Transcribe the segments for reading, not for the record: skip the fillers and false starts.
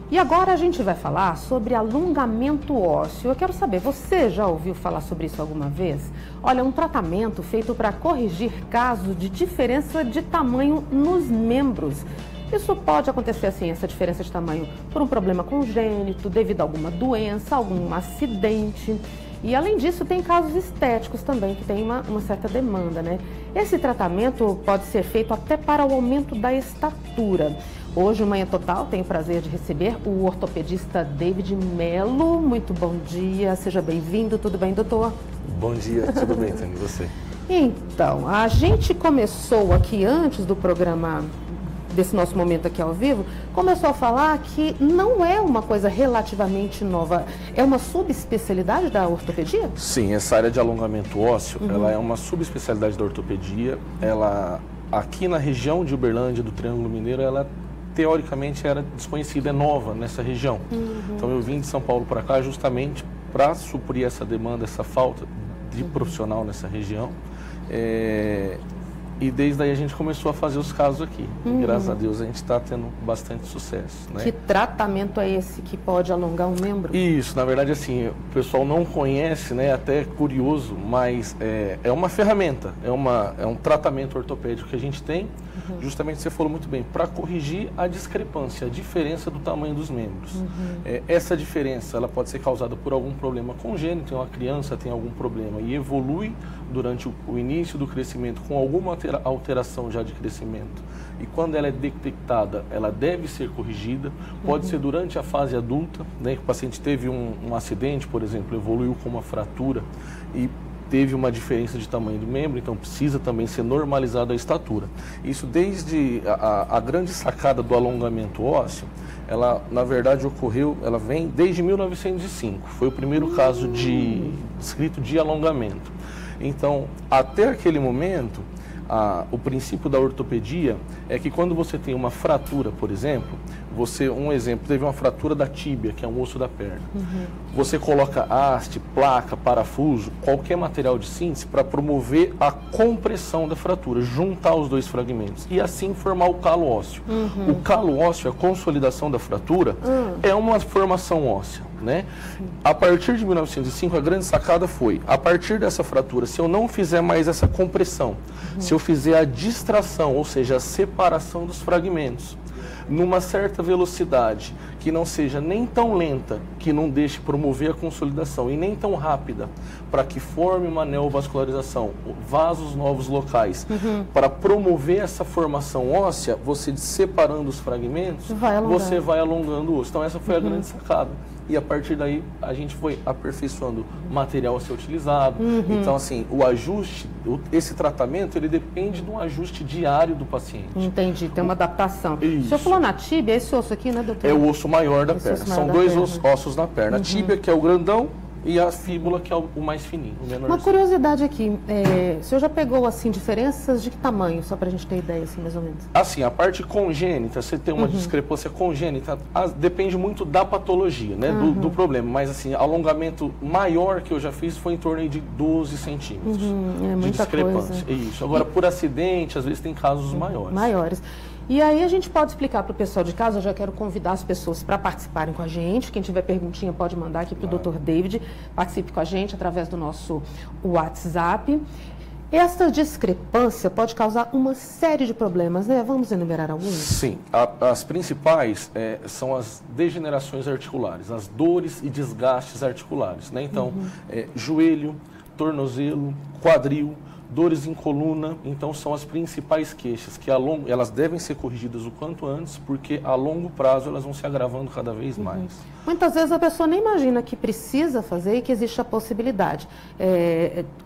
E agora a gente vai falar sobre alongamento ósseo. Eu quero saber, você já ouviu falar sobre isso alguma vez? Olha, um tratamento feito para corrigir casos de diferença de tamanho nos membros. Isso pode acontecer assim, essa diferença de tamanho, por um problema congênito, devido a alguma doença, algum acidente. E além disso, tem casos estéticos também, que tem uma certa demanda, né? Esse tratamento pode ser feito até para o aumento da estatura. Hoje, o Manhã Total tem o prazer de receber o ortopedista David Mello. Muito bom dia, seja bem-vindo. Tudo bem, doutor? Bom dia, tudo bem, Tânia, e você? Então, a gente começou aqui antes do programa, desse nosso momento aqui ao vivo, começou a falar que não é uma coisa relativamente nova, é uma subespecialidade da ortopedia? Sim, essa área de alongamento ósseo, ela é uma subespecialidade da ortopedia. Ela, aqui na região de Uberlândia, do Triângulo Mineiro, ela teoricamente era desconhecida, é nova nessa região. Então eu vim de São Paulo para cá justamente para suprir essa demanda, essa falta de profissional nessa região. E desde aí a gente começou a fazer os casos aqui. Graças a Deus a gente está tendo bastante sucesso, né? Que tratamento é esse que pode alongar um membro? Isso, na verdade assim, o pessoal não conhece, né? Até curioso, mas é uma ferramenta, é um tratamento ortopédico que a gente tem, justamente você falou muito bem, para corrigir a discrepância, a diferença do tamanho dos membros. Essa diferença, ela pode ser causada por algum problema congênito, uma criança tem algum problema e evolui durante o início do crescimento com alguma alteração já de crescimento, e quando ela é detectada, ela deve ser corrigida. Pode ser durante a fase adulta, né, que o paciente teve um acidente, por exemplo, evoluiu com uma fratura e teve uma diferença de tamanho do membro, então precisa também ser normalizada a estatura. Isso desde a grande sacada do alongamento ósseo, ela na verdade ocorreu, ela vem desde 1905, foi o primeiro caso descrito de alongamento. Então, até aquele momento, o princípio da ortopedia é que quando você tem uma fratura, por exemplo, um exemplo, teve uma fratura da tíbia, que é um osso da perna. Você coloca haste, placa, parafuso, qualquer material de síntese para promover a compressão da fratura, juntar os dois fragmentos e assim formar o calo ósseo. O calo ósseo, a consolidação da fratura, é uma formação óssea, né? A partir de 1905, a grande sacada foi, a partir dessa fratura, se eu não fizer mais essa compressão, se eu fizer a distração, ou seja, a separação dos fragmentos, numa certa velocidade, que não seja nem tão lenta, que não deixe promover a consolidação, e nem tão rápida, para que forme uma neovascularização, vasos novos locais, para promover essa formação óssea, você separando os fragmentos, você vai alongando o osso. Então essa foi a grande sacada. E a partir daí a gente foi aperfeiçoando o material a ser utilizado. Então assim, o ajuste, esse tratamento, ele depende de um ajuste diário do paciente. Entendi, tem uma adaptação. Isso. O senhor falou na tíbia, esse osso aqui, né, doutor? É o osso maior da perna. São dois ossos na perna. A tíbia, que é o grandão, e a fíbula, que é o mais fininho, o menorzinho. Uma curiosidade aqui, o senhor já pegou, assim, diferenças de que tamanho, só pra gente ter ideia, assim, mais ou menos? Assim, a parte congênita, você tem uma discrepância congênita, depende muito da patologia, né, do problema, mas assim, alongamento maior que eu já fiz foi em torno aí de 12 centímetros de discrepância. Coisa. Isso. Agora, por acidente, às vezes tem casos maiores. Maiores. E aí a gente pode explicar para o pessoal de casa, eu já quero convidar as pessoas para participarem com a gente. Quem tiver perguntinha pode mandar aqui para o Dr. David, participe com a gente através do nosso WhatsApp. Essa discrepância pode causar uma série de problemas, né? Vamos enumerar alguns? Sim, as principais são as degenerações articulares, as dores e desgastes articulares, né? Então, joelho, tornozelo, quadril, dores em coluna, então são as principais queixas, que elas devem ser corrigidas o quanto antes, porque a longo prazo elas vão se agravando cada vez mais. Muitas vezes a pessoa nem imagina que precisa fazer e que existe a possibilidade.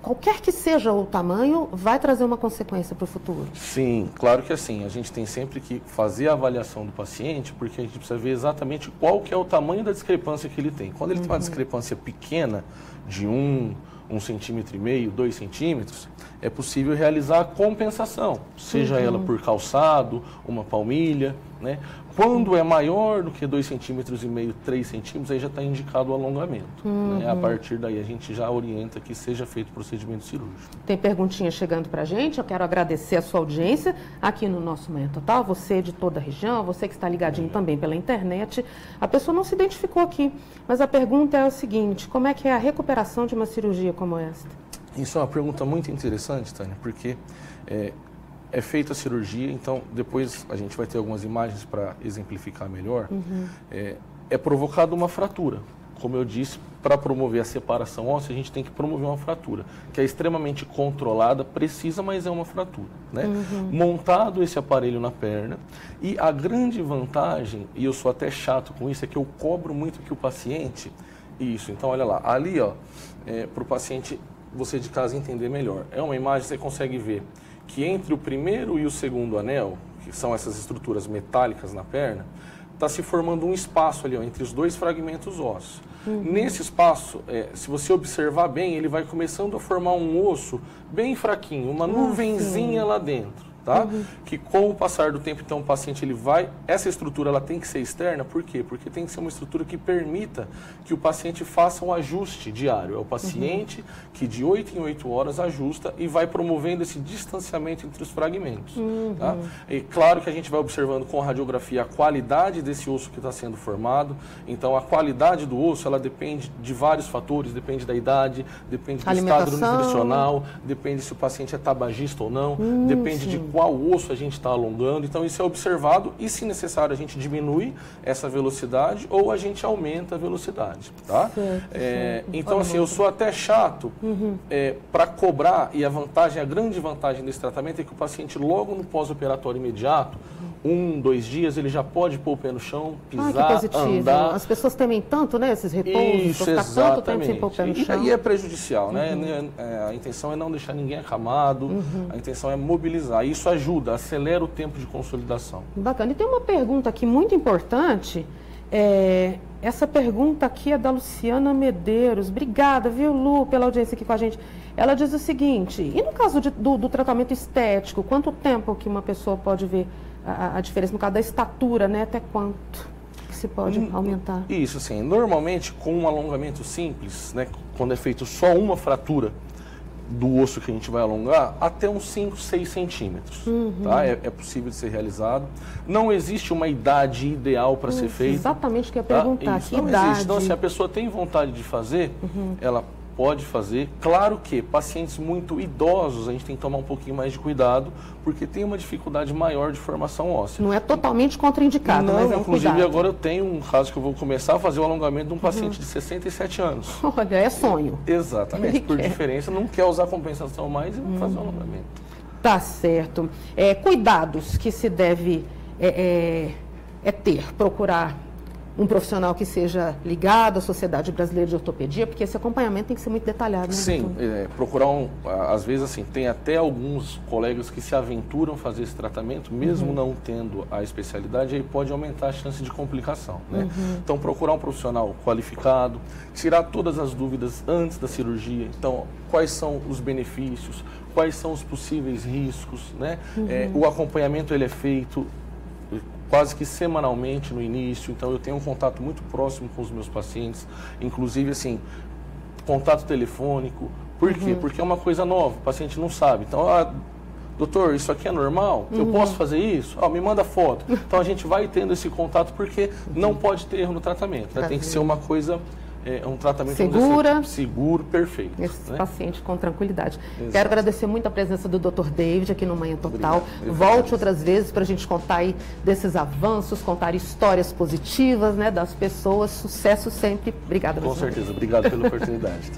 Qualquer que seja o tamanho, vai trazer uma consequência para o futuro? Sim, claro que assim, a gente tem sempre que fazer a avaliação do paciente, porque a gente precisa ver exatamente qual que é o tamanho da discrepância que ele tem. Quando ele tem uma discrepância pequena, de 1,5 centímetro, 2 centímetros, é possível realizar a compensação, seja ela por calçado, uma palmilha, né? Quando é maior do que 2,5 centímetros, 3 centímetros, aí já está indicado o alongamento. Né? A partir daí a gente já orienta que seja feito o procedimento cirúrgico. Tem perguntinha chegando para a gente, eu quero agradecer a sua audiência aqui no nosso Manhã Total, você de toda a região, você que está ligadinho também pela internet. A pessoa não se identificou aqui, mas a pergunta é o seguinte: como é que é a recuperação de uma cirurgia como esta? Isso é uma pergunta muito interessante, Tânia, porque é feita a cirurgia, então depois a gente vai ter algumas imagens para exemplificar melhor. É provocada uma fratura. Como eu disse, para promover a separação óssea, a gente tem que promover uma fratura, que é extremamente controlada, precisa, mas é uma fratura. Né? Montado esse aparelho na perna, e a grande vantagem, e eu sou até chato com isso, é que eu cobro muito que o paciente... Isso, então olha lá, ali ó, para o paciente, você de casa entender melhor, é uma imagem que você consegue ver que entre o primeiro e o segundo anel, que são essas estruturas metálicas na perna, está se formando um espaço ali, ó, entre os dois fragmentos ósseos. Nesse espaço, se você observar bem, ele vai começando a formar um osso bem fraquinho, uma nuvenzinha lá dentro. Tá? Que com o passar do tempo, então, o paciente ele vai... Essa estrutura ela tem que ser externa, por quê? Porque tem que ser uma estrutura que permita que o paciente faça um ajuste diário. É o paciente que de 8 em 8 horas ajusta e vai promovendo esse distanciamento entre os fragmentos. Tá? E claro que a gente vai observando com radiografia a qualidade desse osso que está sendo formado. Então, a qualidade do osso, ela depende de vários fatores, depende da idade, depende do estado nutricional, depende se o paciente é tabagista ou não, depende de qual osso a gente está alongando. Então isso é observado e, se necessário, a gente diminui essa velocidade ou a gente aumenta a velocidade, tá? Então assim, eu sou até chato para cobrar, e a grande vantagem desse tratamento é que o paciente logo no pós-operatório imediato, 1, 2 dias, ele já pode pôr o pé no chão, pisar, andar. As pessoas temem tanto, né, esses repousos, isso, ficar tanto tempo sem pôr o pé no chão. E é prejudicial, né? A intenção é não deixar ninguém acamado, a intenção é mobilizar. Isso ajuda, acelera o tempo de consolidação. Bacana. E tem uma pergunta aqui muito importante. Essa pergunta aqui é da Luciana Medeiros. Obrigada, viu, Lu, pela audiência aqui com a gente. Ela diz o seguinte: e no caso do tratamento estético, quanto tempo que uma pessoa pode ver a diferença no caso da estatura, né? Até quanto que se pode aumentar? Isso, sim. Normalmente, com um alongamento simples, né, quando é feito só uma fratura do osso que a gente vai alongar, até uns 5, 6 centímetros. Tá? É possível de ser realizado. Não existe uma idade ideal para ser feito. Exatamente o que eu ia perguntar. Isso, não existe. Então, se a pessoa tem vontade de fazer, ela pode fazer. Claro que pacientes muito idosos, a gente tem que tomar um pouquinho mais de cuidado, porque tem uma dificuldade maior de formação óssea. Não é totalmente contraindicado, não, mas é um inclusive cuidado. Agora eu tenho um caso que eu vou começar a fazer o alongamento de um paciente de 67 anos. Olha, é sonho. Exatamente. Ele por quer. Diferença, não quer usar compensação mais e fazer o alongamento. Tá certo. Cuidados que se deve ter, procurar um profissional que seja ligado à Sociedade Brasileira de Ortopedia, porque esse acompanhamento tem que ser muito detalhado, né? Sim, procurar às vezes assim, tem até alguns colegas que se aventuram a fazer esse tratamento, mesmo não tendo a especialidade, aí pode aumentar a chance de complicação, né? Então procurar um profissional qualificado, tirar todas as dúvidas antes da cirurgia. Então, quais são os benefícios, quais são os possíveis riscos, né? O acompanhamento ele é feito quase que semanalmente no início, então eu tenho um contato muito próximo com os meus pacientes, inclusive assim, contato telefônico. Por quê? Porque é uma coisa nova, o paciente não sabe. Então, doutor, isso aqui é normal? Eu posso fazer isso? Me manda foto. Então a gente vai tendo esse contato, porque não pode ter erro no tratamento, né? Tem que ser uma coisa... um tratamento seguro, perfeito. Esse né? paciente com tranquilidade. Exato. Quero agradecer muito a presença do Dr. David aqui no Manhã Total. Obrigado. Volte outras vezes para a gente contar aí desses avanços, contar histórias positivas, né, das pessoas. Sucesso sempre. Obrigada. Com certeza. Obrigado pela oportunidade.